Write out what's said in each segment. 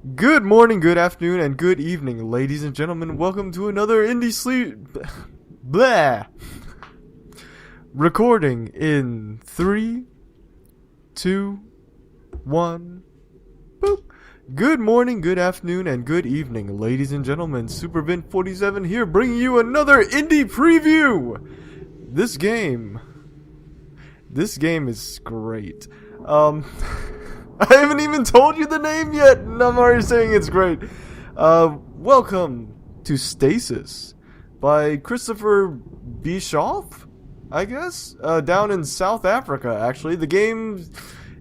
Good morning, good afternoon, and good evening, ladies and gentlemen. Welcome to another Indie Sleep... Blah! Recording in 3, 2, 1... Boop! Good morning, good afternoon, and good evening, ladies and gentlemen. SuperVint47 here, bringing you another Indie Preview! This game is great. I haven't even told you the name yet, and I'm already saying it's great. Welcome to Stasis by Christopher Bischoff, I guess? Down in South Africa, actually. The game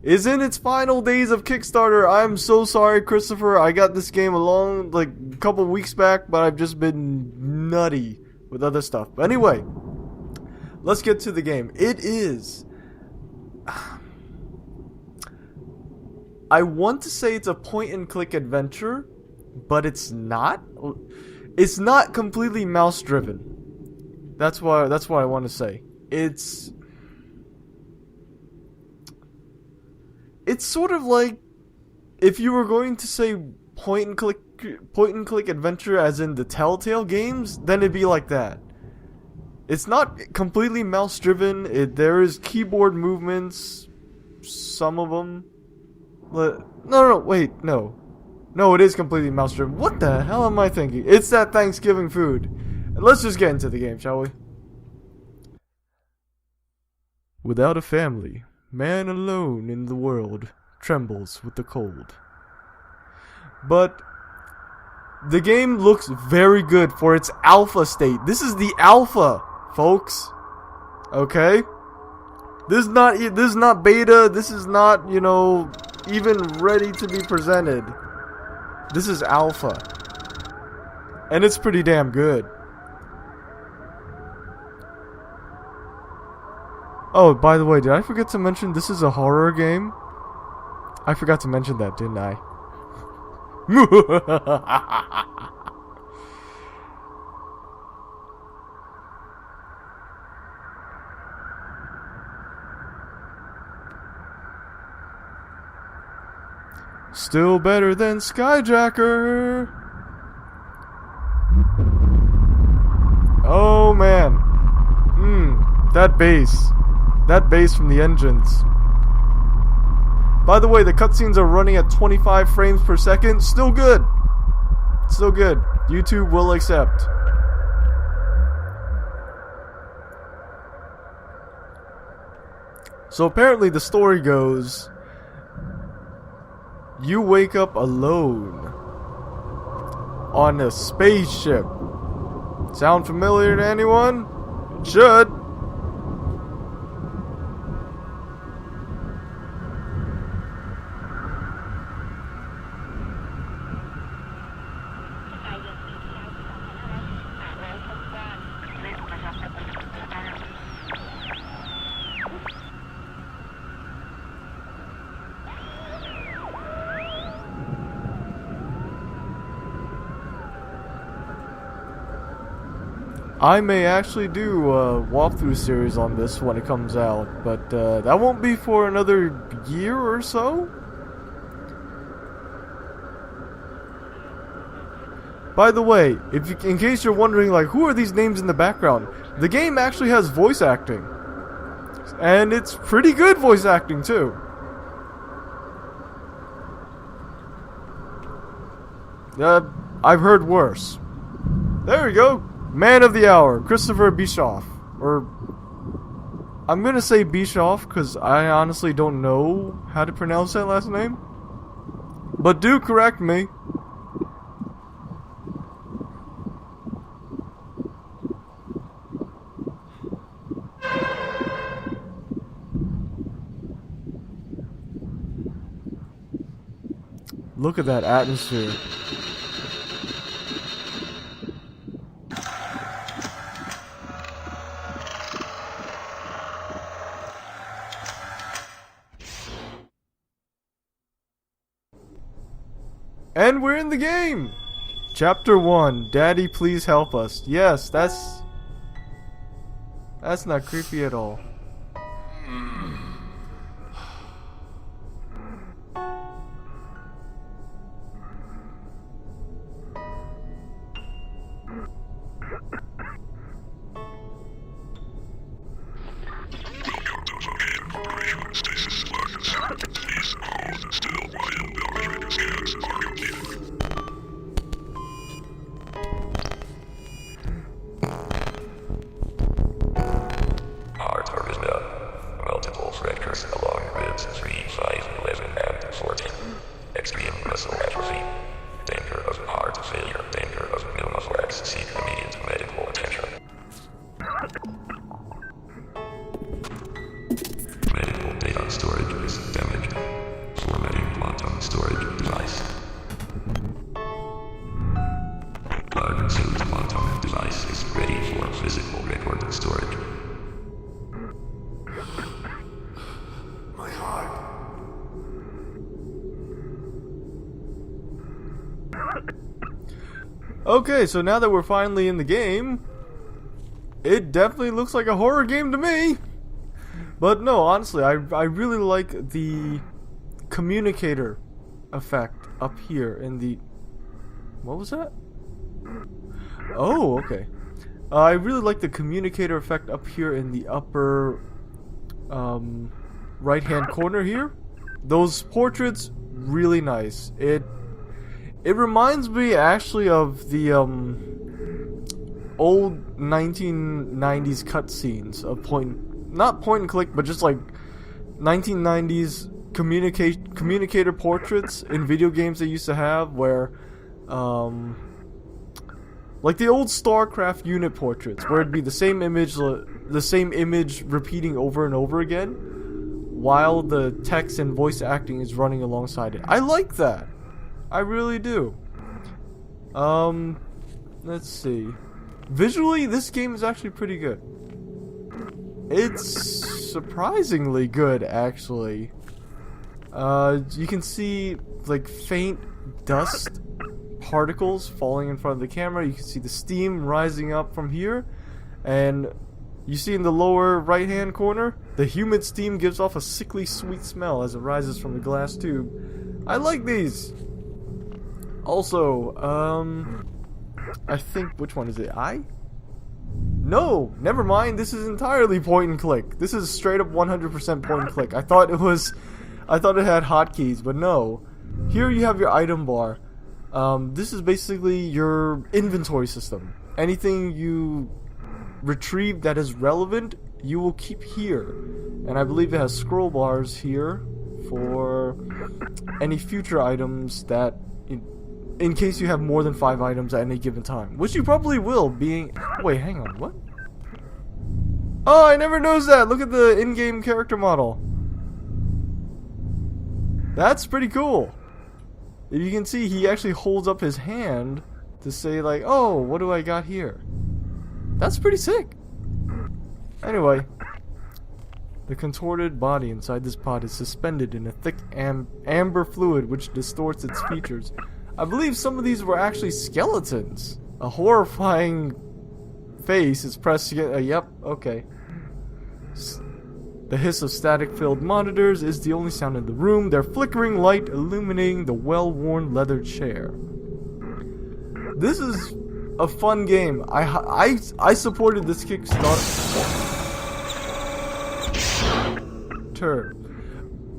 is in its final days of Kickstarter. I'm so sorry, Christopher. I got this game a couple weeks back, but I've just been nutty with other stuff. But anyway, let's get to the game. It is... I want to say it's a point-and-click adventure, but it's not. It's not completely mouse-driven. That's what I want to say. It's sort of like if you were going to say point-and-click adventure as in the Telltale games, then it'd be like that. It's not completely mouse-driven. There is keyboard movements, some of them. No, it is completely mouse-driven. What the hell am I thinking? It's that Thanksgiving food. Let's just get into the game, shall we? Without a family, man alone in the world trembles with the cold. But the game looks very good for its alpha state. This is the alpha, folks. Okay? This is not beta. This is not, even ready to be presented. This is alpha. And it's pretty damn good. Oh, by the way, did I forget to mention this is a horror game? I forgot to mention that, didn't I? Still better than Skyjacker. Oh man. That bass from the engines. By the way, the cutscenes are running at 25 frames per second. Still good. Still good. YouTube will accept. So apparently the story goes, you wake up alone on a spaceship. Sound familiar to anyone? It should. I may actually do a walkthrough series on this when it comes out, but that won't be for another year or so? By the way, in case you're wondering, who are these names in the background? The game actually has voice acting. And it's pretty good voice acting, too. I've heard worse. There we go. Man of the hour, Christopher Bischoff. Or, I'm gonna say Bischoff because I honestly don't know how to pronounce that last name. But do correct me. Look at that atmosphere. And we're in the game! Chapter 1, Daddy please help us. Yes, that's not creepy at all. muscle atrophy, danger of heart failure, danger of pneumothorax, seek immediate medical attention. Medical data storage is damaged. Formatting quantum storage device. Large suit quantum device is ready for physical record storage. My heart. Okay, so now that we're finally in the game, it definitely looks like a horror game to me. But no, honestly, I really like the communicator effect up here in the... What was that? Oh, okay. I really like the communicator effect up here in the upper right-hand corner here. Those portraits, really nice. It reminds me actually of the old 1990s cutscenes of not point and click, but just like 1990s communicator portraits in video games they used to have, where like the old StarCraft unit portraits, where it'd be the same image repeating over and over again, while the text and voice acting is running alongside it. I like that. I really do. Let's see. Visually, this game is actually pretty good. It's surprisingly good, actually. You can see like faint dust particles falling in front of the camera. You can see the steam rising up from here, and you see in the lower right hand corner the humid steam gives off a sickly sweet smell as it rises from the glass tube. I like these. Also, I think, which one is it? No, never mind. This is entirely point and click. This is straight up 100% point and click. I thought it had hotkeys, but no. Here you have your item bar. This is basically your inventory system. Anything you retrieve that is relevant, you will keep here. And I believe it has scroll bars here for any future items that, in case you have more than 5 items at any given time. Which you probably will, being... Wait, hang on, what? Oh, I never noticed that! Look at the in-game character model. That's pretty cool. If you can see, he actually holds up his hand to say, like, oh, what do I got here? That's pretty sick. Anyway, the contorted body inside this pod is suspended in a thick amber fluid which distorts its features. I believe some of these were actually skeletons. A horrifying face is pressed against... yep, okay. The hiss of static-filled monitors is the only sound in the room, their flickering light illuminating the well-worn leather chair. This is a fun game. I supported this Kickstarter.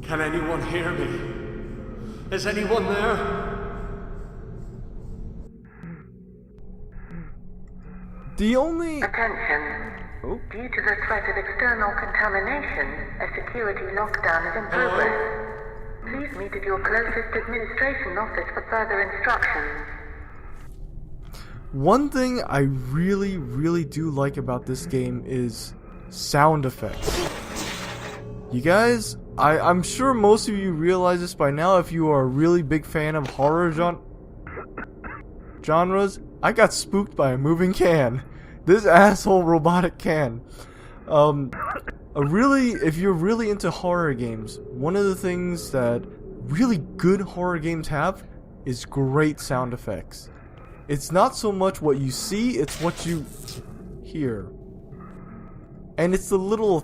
Can anyone hear me? Is anyone there? The only... Attention. Oh. Due to the threat of external contamination, a security lockdown is in progress. Please meet at your closest administration office for further instructions. One thing I really, really do like about this game is sound effects. You guys, I'm sure most of you realize this by now if you are a really big fan of horror genres. I got spooked by a moving can. This asshole robotic can. If you're really into horror games, one of the things that really good horror games have is great sound effects. It's not so much what you see, it's what you hear. And it's the little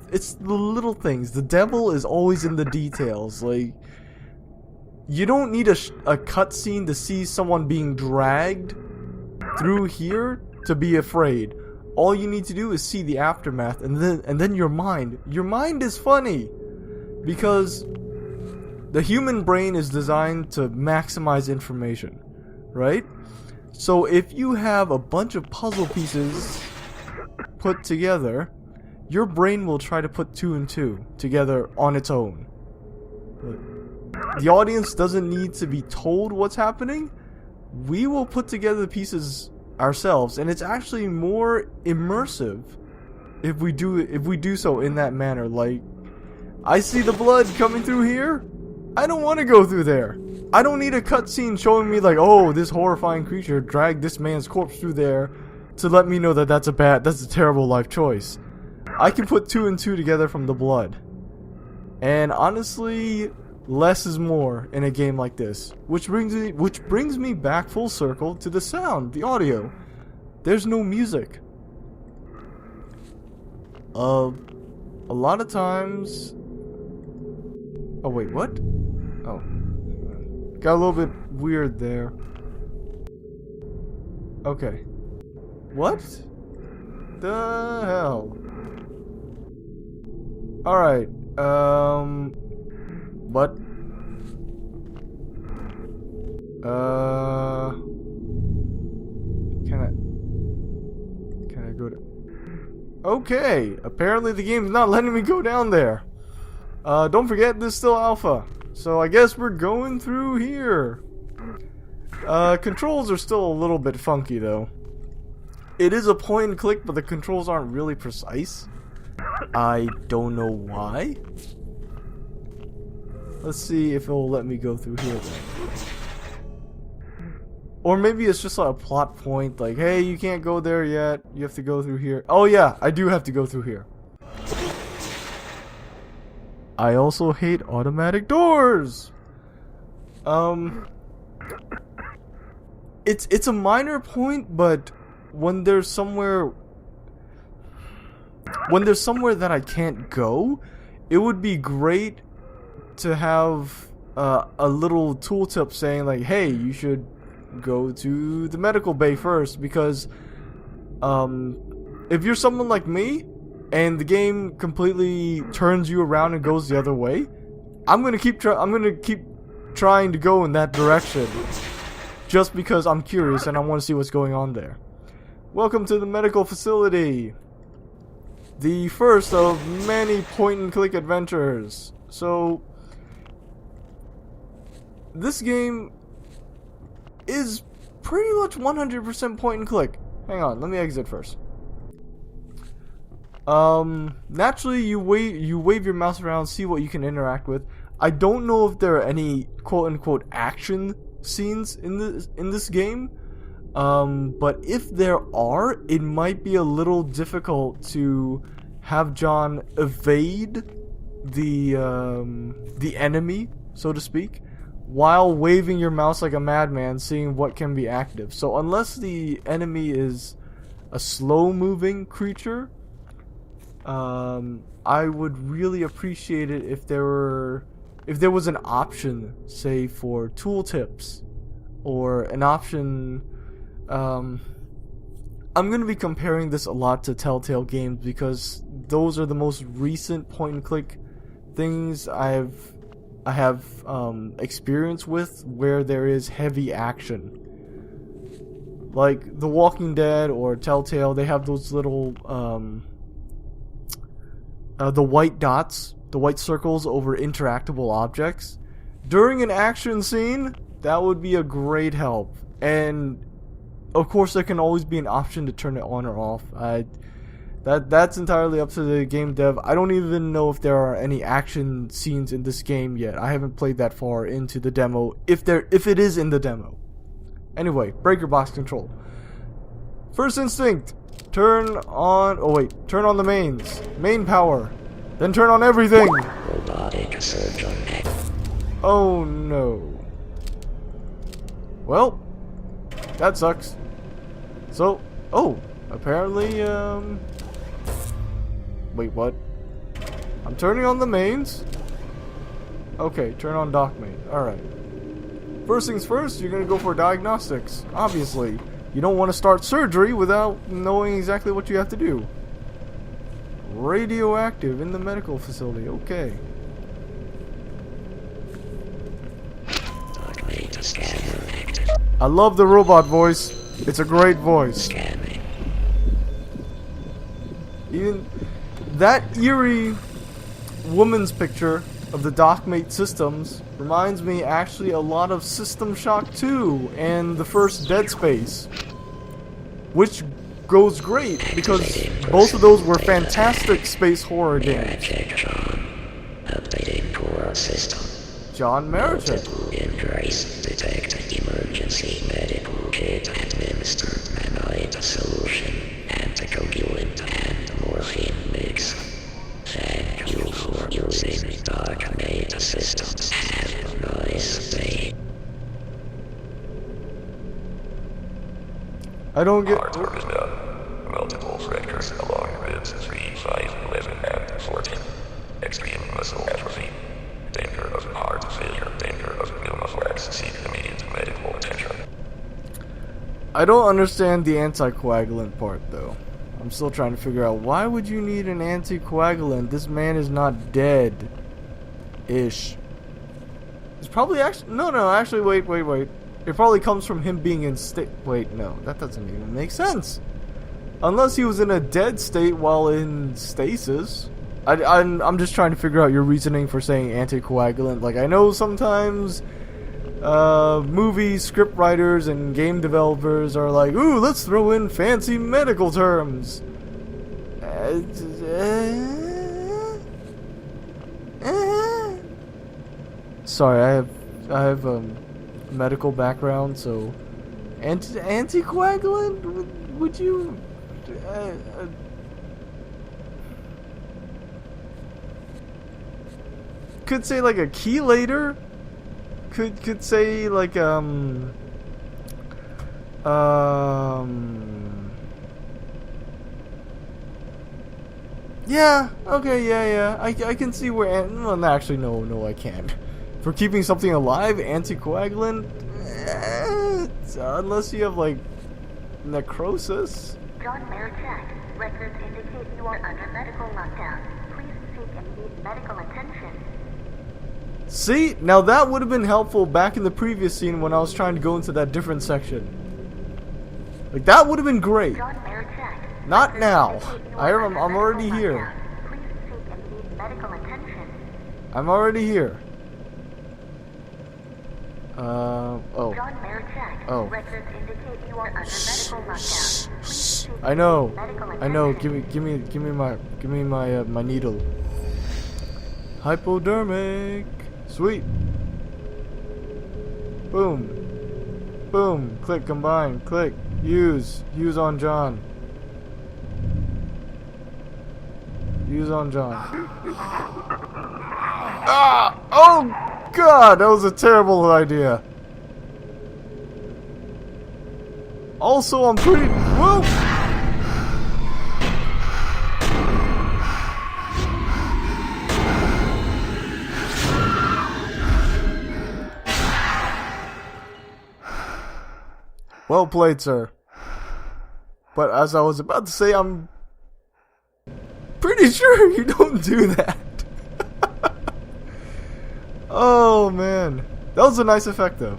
things. The devil is always in the details. Like, you don't need a cutscene to see someone being dragged through here to be afraid. All you need to do is see the aftermath, and then your mind is funny, because the human brain is designed to maximize information, right? So if you have a bunch of puzzle pieces put together, your brain will try to put 2 and 2 together on its own. the audience doesn't need to be told what's happening. We will put together the pieces ourselves, and it's actually more immersive if we do so in that manner. Like, I see the blood coming through here. I don't want to go through there. I don't need a cutscene showing me like, oh, this horrifying creature dragged this man's corpse through there to let me know that that's a terrible life choice. I can put 2 and 2 together from the blood. And honestly, less is more in a game like this, which brings me back full circle to the sound, the audio. There's no music. A lot of times. Oh wait, what? Oh, got a little bit weird there. Okay, what the hell? All right. What? Can I go to? Okay, apparently the game's not letting me go down there. Don't forget, this is still alpha, so I guess we're going through here. Controls are still a little bit funky though. It is a point and click, but the controls aren't really precise. I don't know why. Let's see if it will let me go through here then. Or maybe it's just like a plot point, like, hey, you can't go there yet, you have to go through here. Oh yeah, I do have to go through here. I also hate automatic doors. It's a minor point, but when there's somewhere that I can't go, it would be great to have a little tooltip saying like, hey, you should go to the medical bay first, because if you're someone like me and the game completely turns you around and goes the other way, I'm gonna keep trying to go in that direction just because I'm curious and I want to see what's going on there. Welcome to the medical facility, the first of many point and click adventures. So this game is pretty much 100% point and click. Hang on, let me exit first. Naturally you wave your mouse around, see what you can interact with. I don't know if there are any quote unquote action scenes in this game. But if there are, it might be a little difficult to have John evade the enemy, so to speak, while waving your mouse like a madman, seeing what can be active. So unless the enemy is a slow-moving creature, I would really appreciate it if there was an option, say for tooltips, or an option. I'm going to be comparing this a lot to Telltale games because those are the most recent point and click things I have experience with where there is heavy action. Like The Walking Dead or Telltale, they have those little the white dots, the white circles over interactable objects. During an action scene, that would be a great help. And of course, there can always be an option to turn it on or off. That's entirely up to the game dev. I don't even know if there are any action scenes in this game yet. I haven't played that far into the demo, if it is in the demo. Anyway, breaker box control. First instinct, turn on the main power. Then turn on everything. Robotic surgeon. Oh no. Well, that sucks. So, apparently, wait, what? I'm turning on the mains. Okay, turn on dock main. Alright. First things first, you're gonna go for diagnostics. Obviously. You don't want to start surgery without knowing exactly what you have to do. Radioactive in the medical facility. Okay. I love the robot voice. It's a great voice. Even that eerie woman's picture of the Dockmate systems reminds me actually a lot of System Shock 2 and the first Dead Space, which goes great because both of those were fantastic space horror games. Updating core system. John Marichek. Increase detect emergency medical kit administered anite solution anticoagulant and morphine mix. Thank you for using Dockmate systems. Have a nice day. I don't get. Hard work is done. Multiple fractures along ribs 3, 5, 11, and 14. Extreme muscle atrophy. Danger of heart failure. Danger of pneumothorax. Seek immediate medical attention. I don't understand the anticoagulant part though. I'm still trying to figure out why would you need an anticoagulant? This man is not dead. Ish. It's probably actually actually wait. It probably comes from him being in wait, no, that doesn't even make sense. Unless he was in a dead state while in stasis. I'm just trying to figure out your reasoning for saying anticoagulant. Like, I know sometimes movie script writers and game developers are like, ooh, let's throw in fancy medical terms. Sorry, I have medical background, so anticoagulant? Would you? Could say like a chelator. Could say like yeah, okay, yeah. I can see where well, actually no I can't. For keeping something alive, anticoagulant, unless you have like necrosis. John Marichek, records indicate you are under medical lockdown. Please seek immediate medical attention. See, now that would have been helpful back in the previous scene when I was trying to go into that different section. Like, that would have been great. John Marichek, not now. indicate you are I'm under already medical here. lockdown. Please seek immediate medical attention. I'm already here. Oh. John Marichek, Oh. records indicate you are under medical lockdown. Please seek I know. medical I know. attention. Give me my needle. Hypodermic. Sweet. Boom. Boom. Click. Combine. Click. Use. Use on John. Use on John. Ah! Oh God! That was a terrible idea. Also, I'm pretty. Whoa! Well played, sir. But as I was about to say, I'm pretty sure you don't do that. Oh man, that was a nice effect though.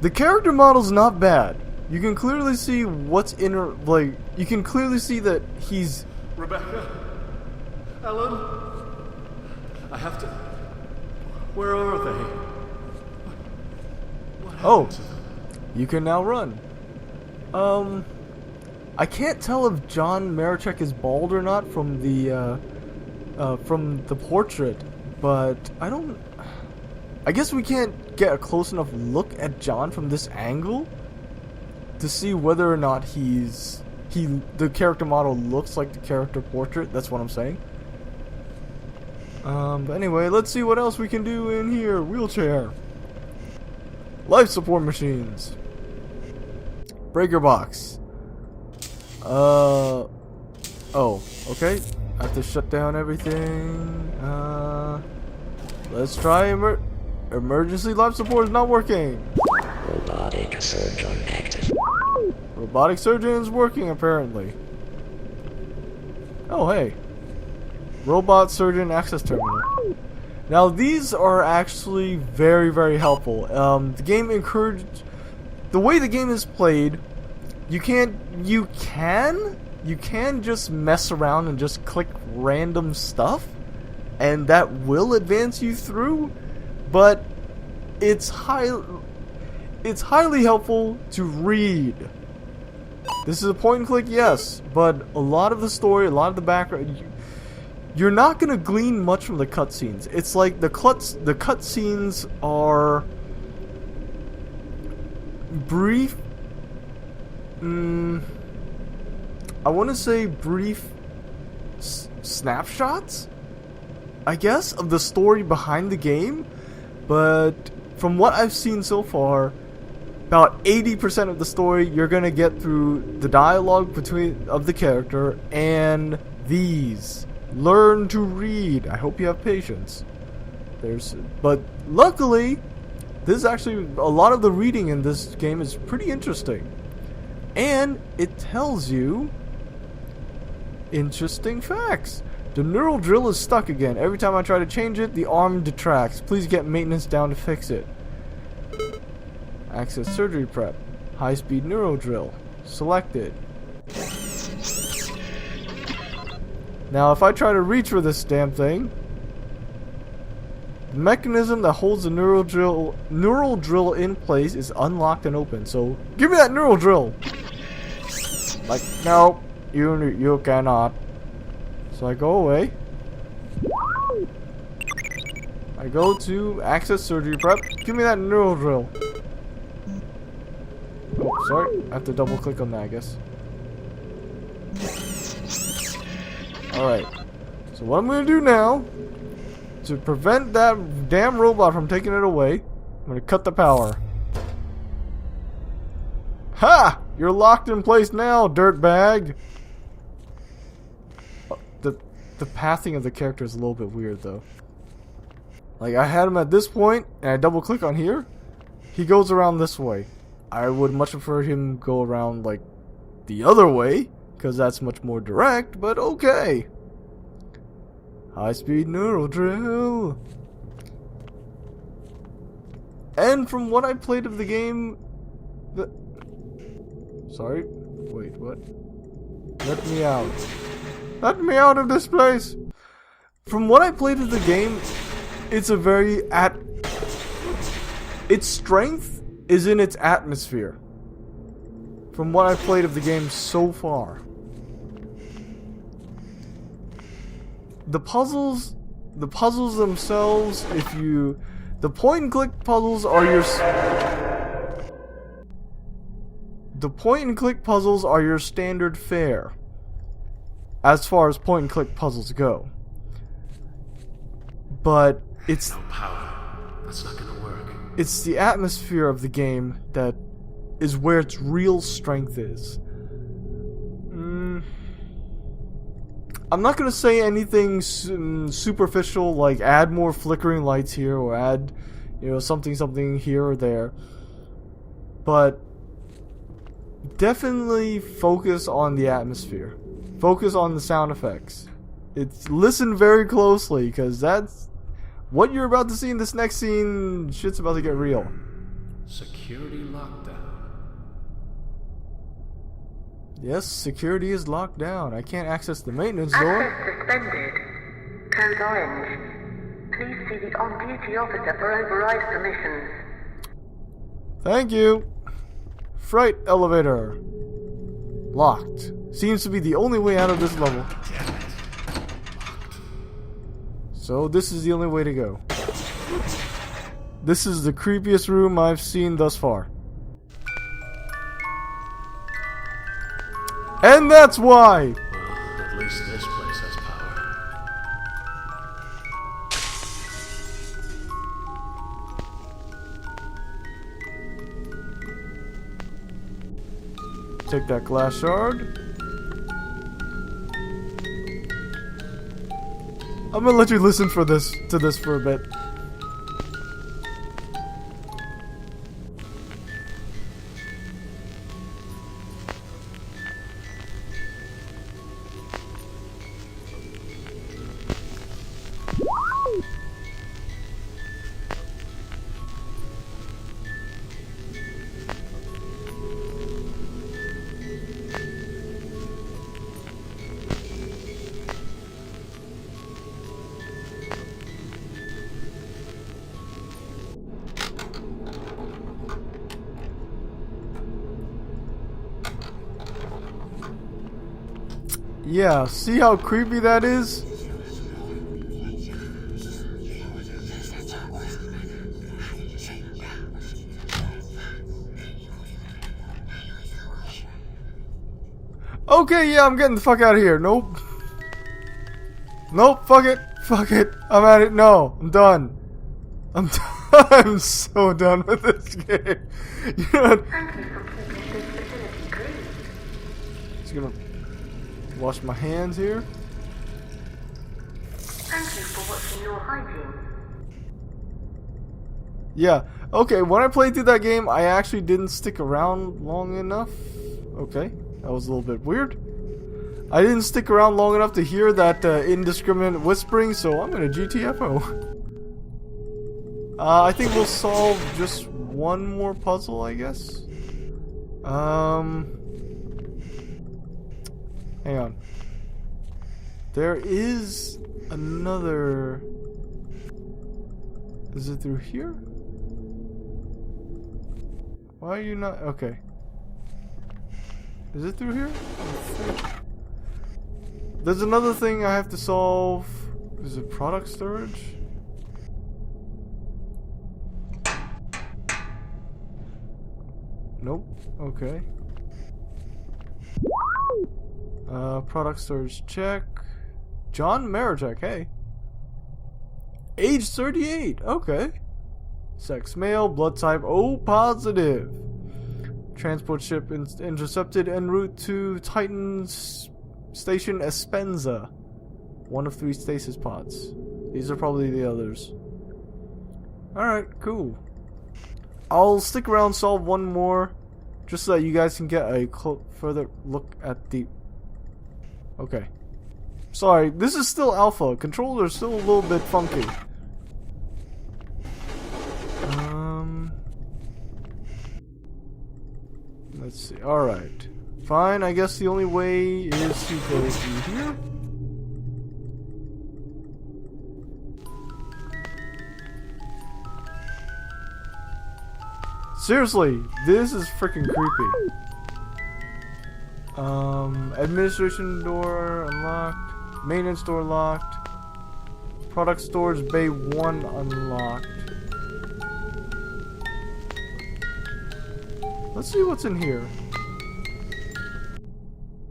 The character model's not bad. You can clearly see what's in her, like, you can clearly see that he's... Rebecca? Ellen? I have to... Where are they? What Oh, happened to them? you can now run. I can't tell if John Marichek is bald or not from the portrait, but I guess we can't get a close enough look at John from this angle to see whether or not the character model looks like the character portrait. That's what I'm saying. But anyway, let's see what else we can do in here. Wheelchair. Life support machines. Breaker box. Oh, okay. I have to shut down everything. Let's try emergency life support is not working. Robotic surgeon active. Robotic surgeon is working apparently. Oh hey. Robot surgeon access terminal. Now these are actually very, very helpful. The game encouraged the way the game is played. You can just mess around and just click random stuff. and that will advance you through, but it's highly helpful to read. This is a point and click, yes, but a lot of the story, a lot of the background, you're not gonna glean much from the cutscenes. It's like the cutscenes are brief. I want to say brief snapshots, I guess, of the story behind the game. But from what I've seen so far, about 80% of the story you're gonna get through the dialogue of the character and these. Learn to read. I hope you have patience. But luckily, this is actually a lot of the reading in this game is pretty interesting, and it tells you interesting facts. The neural drill is stuck again. Every time I try to change it, the arm detracts. Please get maintenance down to fix it. Access surgery prep. High-speed neural drill. Selected. Now, if I try to reach for this damn thing, the mechanism that holds the neural drill in place is unlocked and open. So, give me that neural drill. Like, no, you cannot. So I go away. I go to access surgery prep. Give me that neural drill. Oh, sorry. I have to double click on that, I guess. Alright. So what I'm going to do now, to prevent that damn robot from taking it away, I'm going to cut the power. Ha! You're locked in place now, dirtbag! The pathing of the character is a little bit weird, though. Like, I had him at this point, and I double click on here. He goes around this way. I would much prefer him go around, like, the other way, because that's much more direct, but okay. High-speed neural drill. And from what I played of the game... Sorry? Wait, what? Let me out. Let me out of this place! From what I played of the game, it's a very its strength is in its atmosphere. From what I've played of the game so far. The puzzles themselves, the point and click puzzles are your standard fare. As far as point and click puzzles go. But it's no power. That's not gonna work. It's the atmosphere of the game that is where its real strength is. I'm not gonna say anything superficial like add more flickering lights here or add, something here or there. But definitely focus on the atmosphere. Focus on the sound effects. Listen very closely, because that's what you're about to see in this next scene. Shit's about to get real. Security lockdown. Yes, security is locked down. I can't access the maintenance door. Access suspended. Code orange. Please see the on-duty officer for override permissions. Thank you. Freight elevator. Locked. Seems to be the only way out of this level. So this is the only way to go. This is the creepiest room I've seen thus far. And that's why! Well, at least this place has power. Take that glass shard. I'm gonna let you listen to this for a bit. Yeah, see how creepy that is? Okay, yeah, I'm getting the fuck out of here. Nope. Nope, fuck it. Fuck it. I'm at it. No, I'm done. I'm so done with this game. You know what? Thank you for keeping this facility clean. Just gonna wash my hands here. Thank you for watching your hygiene. Yeah, okay, when I played through that game, I actually didn't stick around long enough. Okay, that was a little bit weird. I didn't stick around long enough to hear that indiscriminate whispering, so I'm gonna GTFO. I think we'll solve just one more puzzle, I guess. Hang on. There is another... Is it through here? Why are you not... Okay. Is it through here? There's another thing I have to solve. Is it product storage? Nope. Okay. Product storage check. John Marichek, hey. Age 38, okay. Sex male, blood type O positive. Transport ship intercepted en route to Titan's Station Espenza. One of 3 stasis pods. These are probably the others. Alright, cool. I'll stick around, solve one more, just so that you guys can get a further look at the... Okay. Sorry, this is still alpha. Controllers still a little bit funky. Let's see. Alright. Fine, I guess the only way is to go through here. Seriously, this is freaking creepy. Administration door unlocked. Maintenance door locked. Product storage bay 1 unlocked. Let's see what's in here.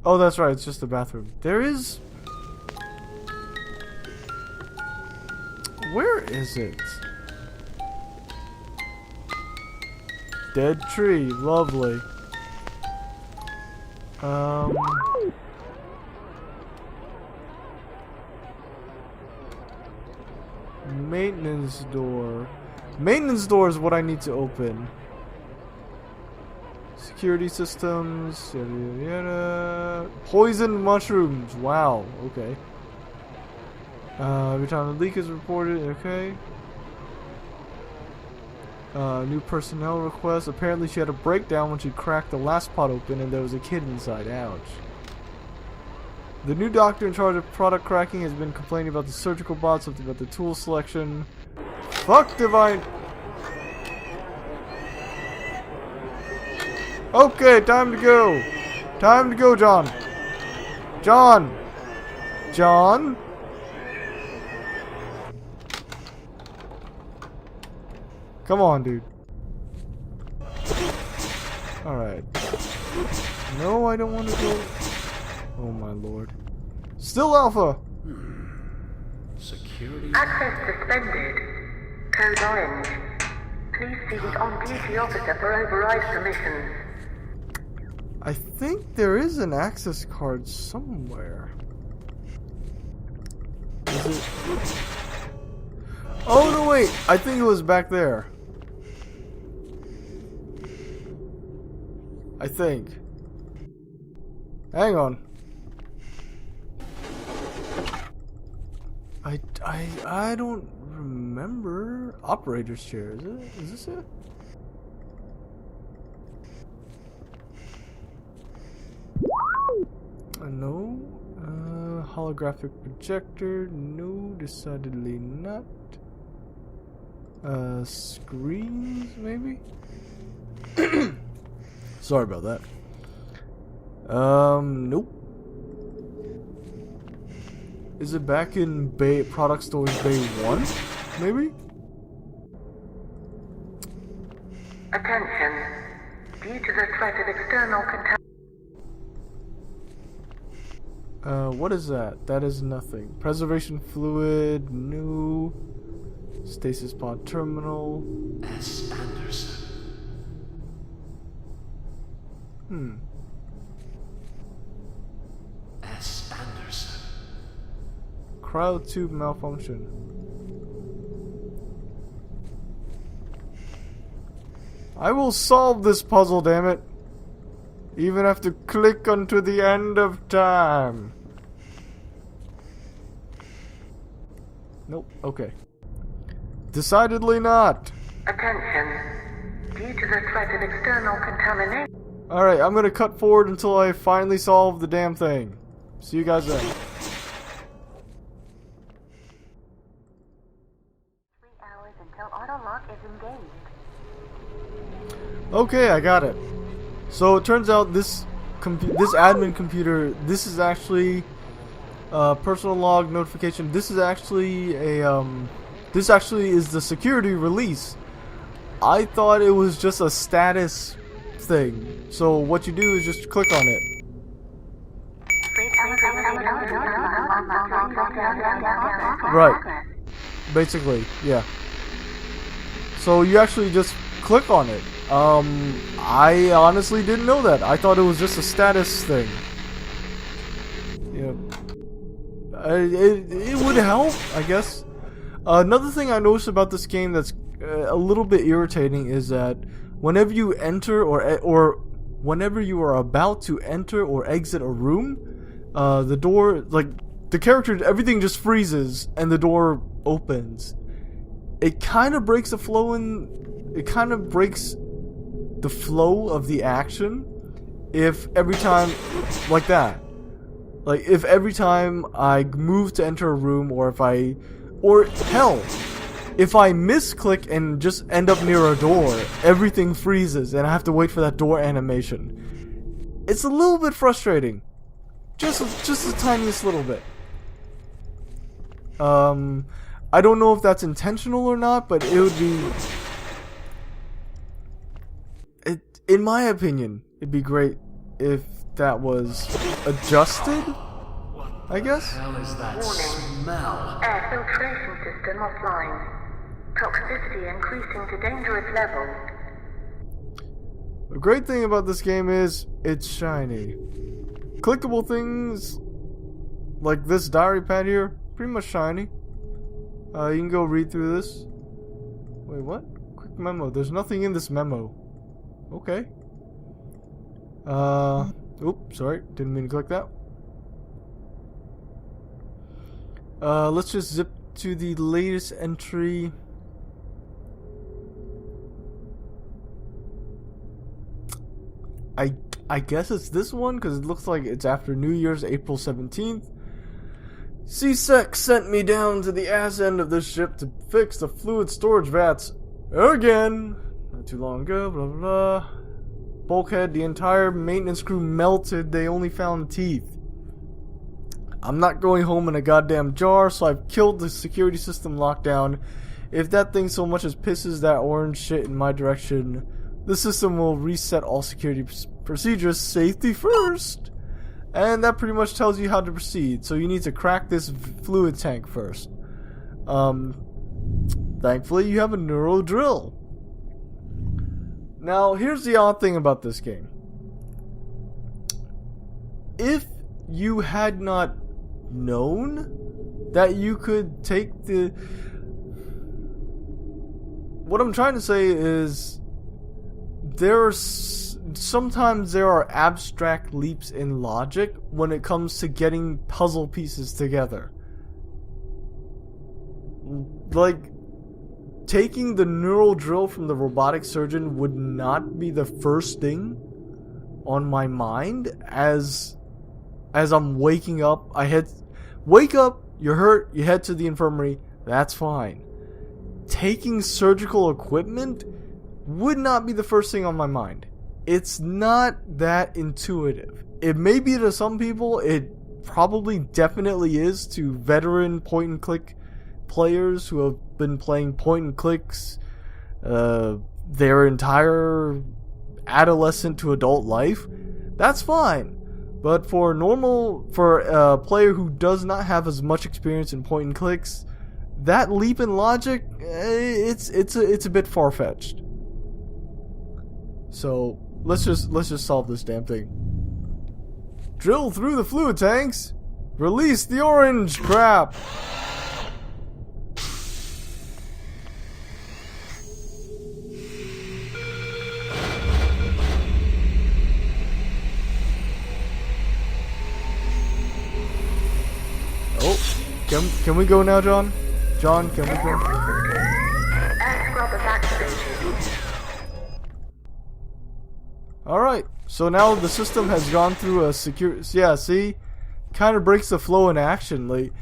Oh, that's right, it's just the bathroom. There is... Where is it? Dead tree, lovely. Maintenance door. Maintenance door is what I need to open. Security systems, yada yada yada. Poisoned mushrooms, wow, okay. Every time a leak is reported, okay. New personnel request. Apparently she had a breakdown when she cracked the last pot open and there was a kid inside, ouch. The new doctor in charge of product cracking has been complaining about the surgical bots, something about the tool selection. Fuck Divine! Okay, time to go. Time to go, John. John. John. Come on, dude. Alright. No, I don't want to go. Oh my lord. Still alpha. Security. Access suspended. Code orange. Please see the on-duty officer for override permissions. I think there is an access card somewhere. Is it? Oh no, wait! I think it was back there. I think. Hang on. I don't remember. Operator's chair, is it? Is this it? No. Holographic projector. No, decidedly not. Screens, maybe? Sorry about that. Nope. Is it back in product stores Bay 1? Maybe? Attention. Due to the threat of external What is that? That is nothing. Preservation fluid, new. Stasis pod terminal. S. Anderson. S. Anderson. Cryotube malfunction. I will solve this puzzle, damn it. Even have to click onto the end of time. Nope, okay. Decidedly not. Attention. Due to the threat of external contamination. Alright, I'm gonna cut forward until I finally solve the damn thing. See you guys then. 3 hours until auto lock is engaged. Okay, I got it. So it turns out this admin computer, this is actually personal log notification. This is actually a this actually is the security release. I thought it was just a status thing. So what you do is just click on it. Right. Basically, yeah. So you actually just click on it. I honestly didn't know that. I thought it was just a status thing. Yeah. It would help, I guess. Another thing I noticed about this game that's a little bit irritating is that whenever you enter or whenever you are about to enter or exit a room, the door, like the character, everything just freezes and the door opens. It kind of breaks the flow the flow of the action if every time like that. Like if every time I move to enter a room or if I misclick and just end up near a door, everything freezes and I have to wait for that door animation. It's a little bit frustrating. Just the tiniest little bit. I don't know if that's intentional or not, but it would be, in my opinion, it'd be great if that was adjusted, I guess? What the hell is that Warning. smell? Air filtration system offline. Toxicity increasing to dangerous levels. The great thing about this game is it's shiny. Clickable things like this diary pad here, pretty much shiny. You can go read through this. Wait, what? Quick memo. There's nothing in this memo. Okay. Oops, sorry. Didn't mean to click that. Let's just zip to the latest entry. I guess it's this one because it looks like it's after New Year's, April 17th. C-Sec sent me down to the ass end of this ship to fix the fluid storage vats again. Not too long ago, blah blah blah. Bulkhead, the entire maintenance crew melted. They only found teeth. I'm not going home in a goddamn jar, so I've killed the security system lockdown. If that thing so much as pisses that orange shit in my direction, the system will reset all security procedures, safety first. And that pretty much tells you how to proceed. So you need to crack this fluid tank first. Thankfully you have a neural drill. Now here's the odd thing about this game. If you had not known that you could take the... What I'm trying to say is sometimes there are abstract leaps in logic when it comes to getting puzzle pieces together. Like, taking the neural drill from the robotic surgeon would not be the first thing on my mind as I'm waking up. Wake up, you're hurt, you head to the infirmary, that's fine. Taking surgical equipment would not be the first thing on my mind. It's not that intuitive. It may be to some people, it probably definitely is to veteran point and click players who have been playing point and clicks their entire adolescent to adult life, that's fine. But for a player who does not have as much experience in point and clicks, that leap in logic, it's a bit far-fetched. So let's just solve this damn thing. Drill through the fluid tanks. Release the orange crap. Oh, can we go now, John? John, can we go? Alright, so now the system has gone through a secure... Yeah, see? Kind of breaks the flow in action. Like,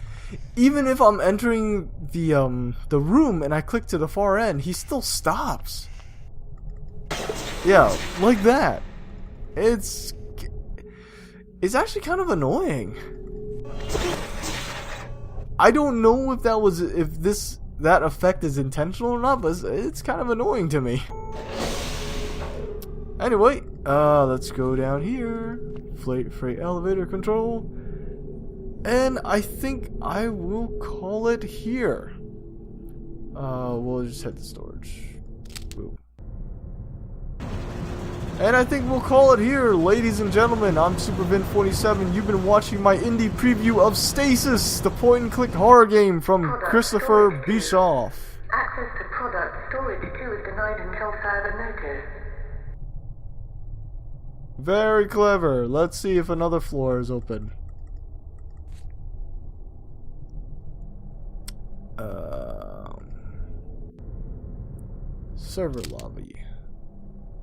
even if I'm entering the room and I click to the far end, he still stops. Yeah, like that. It's actually kind of annoying. I don't know if that effect is intentional or not, but it's kind of annoying to me. Anyway, let's go down here. Freight elevator control. And I think I will call it here. We'll just head to storage. Boom. And I think we'll call it here, ladies and gentlemen. I'm SuperVin47. You've been watching my indie preview of Stasis, the point-and-click horror game from Christopher Bischoff. Access to product storage 2 is denied until further notice. Very clever. Let's see if another floor is open. Server lobby.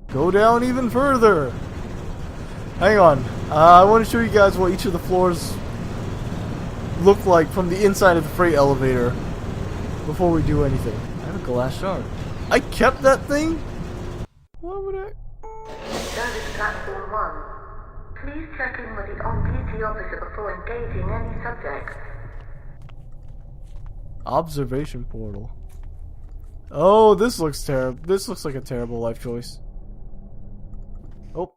Go down even further. Hang on. I want to show you guys what each of the floors look like from the inside of the freight elevator before we do anything. I have a glass shard. I kept that thing? Why would I? Service Platform 1. Please check in with the on-duty officer before engaging any subjects. Observation portal. Oh, this looks terrible. This looks like a terrible life choice. Oh.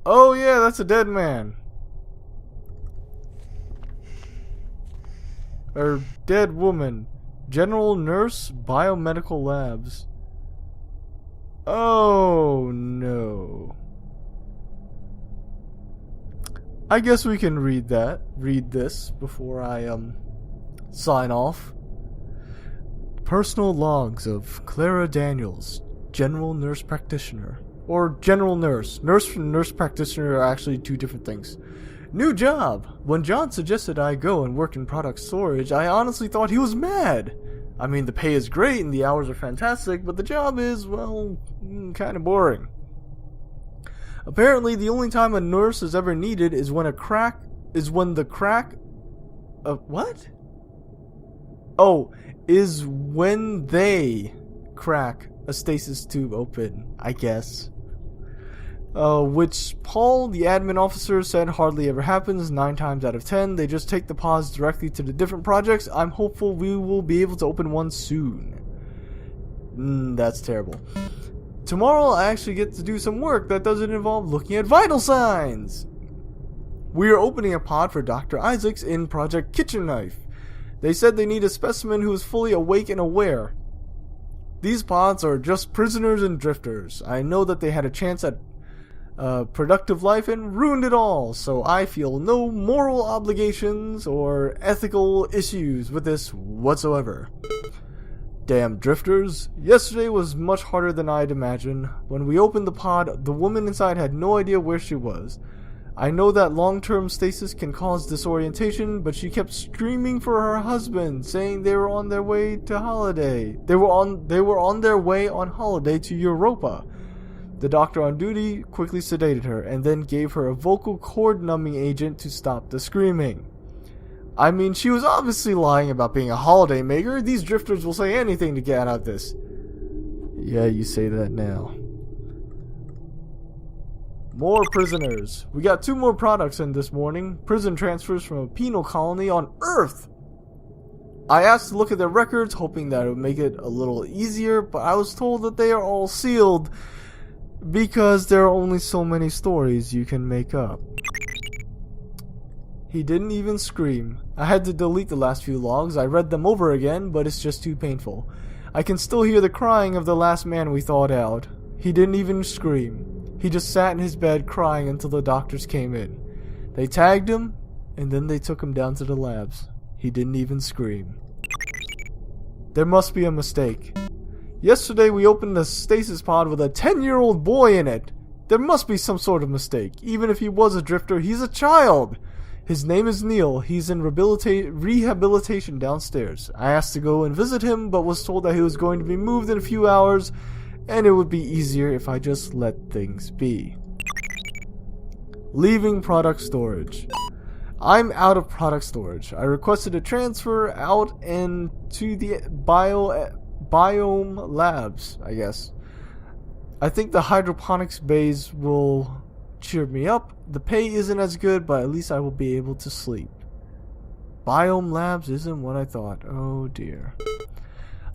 Oh yeah, that's a dead man. Or dead woman. General Nurse Biomedical Labs. Oh no. I guess we can read this before I sign off. Personal logs of Clara Daniels, General Nurse Practitioner. Or General Nurse. Nurse and Nurse Practitioner are actually two different things. New job! When John suggested I go and work in product storage, I honestly thought he was mad. I mean, the pay is great and the hours are fantastic, but the job is, well, kind of boring. Apparently, the only time a nurse is ever needed is when is when they crack a stasis tube open, I guess. Which Paul, the admin officer, said hardly ever happens. 9 times out of 10, they just take the pods directly to the different projects. I'm hopeful we will be able to open one soon. That's terrible. Tomorrow I actually get to do some work that doesn't involve looking at vital signs. We are opening a pod for Dr. Isaacs in Project Kitchen Knife. They said they need a specimen who is fully awake and aware. These pods are just prisoners and drifters. I know that they had a chance at productive life and ruined it all, so I feel no moral obligations or ethical issues with this whatsoever. Damn drifters. Yesterday was much harder than I'd imagined. When we opened the pod, the woman inside had no idea where she was. I know that long-term stasis can cause disorientation, but she kept screaming for her husband, saying they were on their way to holiday. They were on their way on holiday to Europa. The doctor on duty quickly sedated her, and then gave her a vocal cord numbing agent to stop the screaming. I mean, she was obviously lying about being a holiday maker. These drifters will say anything to get out of this. Yeah, you say that now. More prisoners. We got 2 more products in this morning. Prison transfers from a penal colony on Earth. I asked to look at their records, hoping that it would make it a little easier, but I was told that they are all sealed because there are only so many stories you can make up. He didn't even scream. I had to delete the last few logs. I read them over again, but it's just too painful. I can still hear the crying of the last man we thawed out. He didn't even scream. He just sat in his bed crying until the doctors came in. They tagged him, and then they took him down to the labs. He didn't even scream. There must be a mistake. Yesterday we opened the stasis pod with a 10-year-old boy in it. There must be some sort of mistake. Even if he was a drifter, he's a child. His name is Neil. He's in rehabilitation downstairs. I asked to go and visit him, but was told that he was going to be moved in a few hours, and it would be easier if I just let things be. Leaving product storage. I'm out of product storage. I requested a transfer out and to the biome labs, I guess. I think the hydroponics bays will cheer me up. The pay isn't as good, but at least I will be able to sleep. Biome labs isn't what I thought. Oh dear.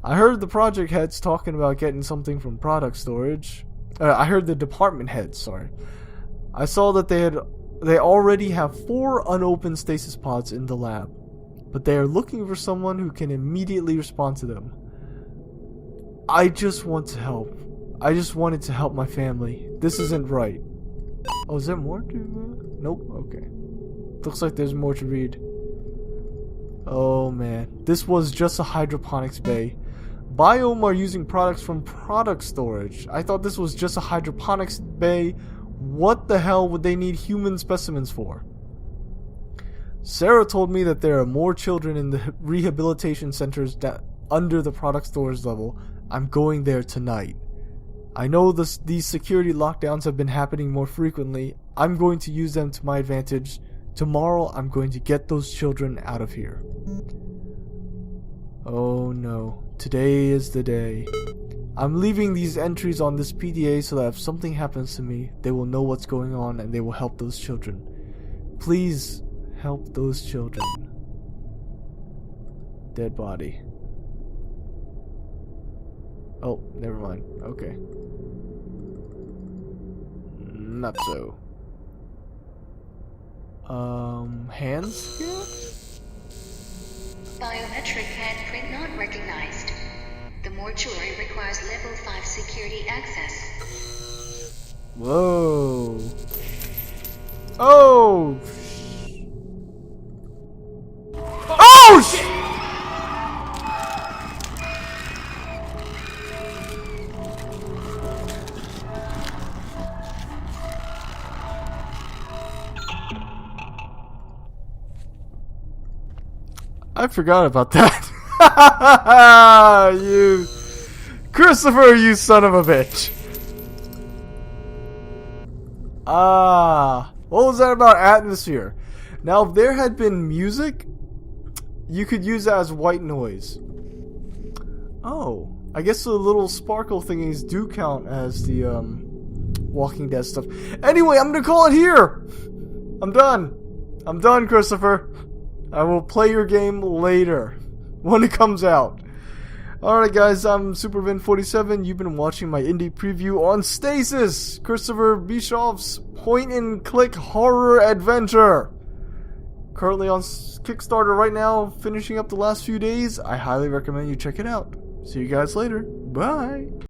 I heard the project heads talking about getting something from product storage. I heard the department heads, sorry. I saw that they already have 4 unopened stasis pods in the lab, but they are looking for someone who can immediately respond to them. I just want to help. I just wanted to help my family. This isn't right. Oh, is there more to... Nope, okay. Looks like there's more to read. Oh man, this was just a hydroponics bay. Biome are using products from product storage. I thought this was just a hydroponics bay. What the hell would they need human specimens for? Sarah told me that there are more children in the rehabilitation centers under the product storage level. I'm going there tonight. I know these security lockdowns have been happening more frequently. I'm going to use them to my advantage. Tomorrow I'm going to get those children out of here. Oh no, today is the day. I'm leaving these entries on this PDA so that if something happens to me, they will know what's going on and they will help those children. Please help those children. Dead body. Oh, never mind. Okay. Not so. Hands here? Biometric handprint not recognized. The mortuary requires level 5 security access. Whoa. Oh! Oh! I forgot about that. You... Christopher, you son of a bitch. What was that about atmosphere? Now, if there had been music, you could use that as white noise. Oh, I guess the little sparkle thingies do count as the, Walking Dead stuff. Anyway, I'm gonna call it here. I'm done. I'm done, Christopher. I will play your game later, when it comes out. Alright guys, I'm SuperVin47. You've been watching my indie preview on Stasis, Christopher Bischoff's point-and-click horror adventure. Currently on Kickstarter right now, finishing up the last few days. I highly recommend you check it out. See you guys later. Bye.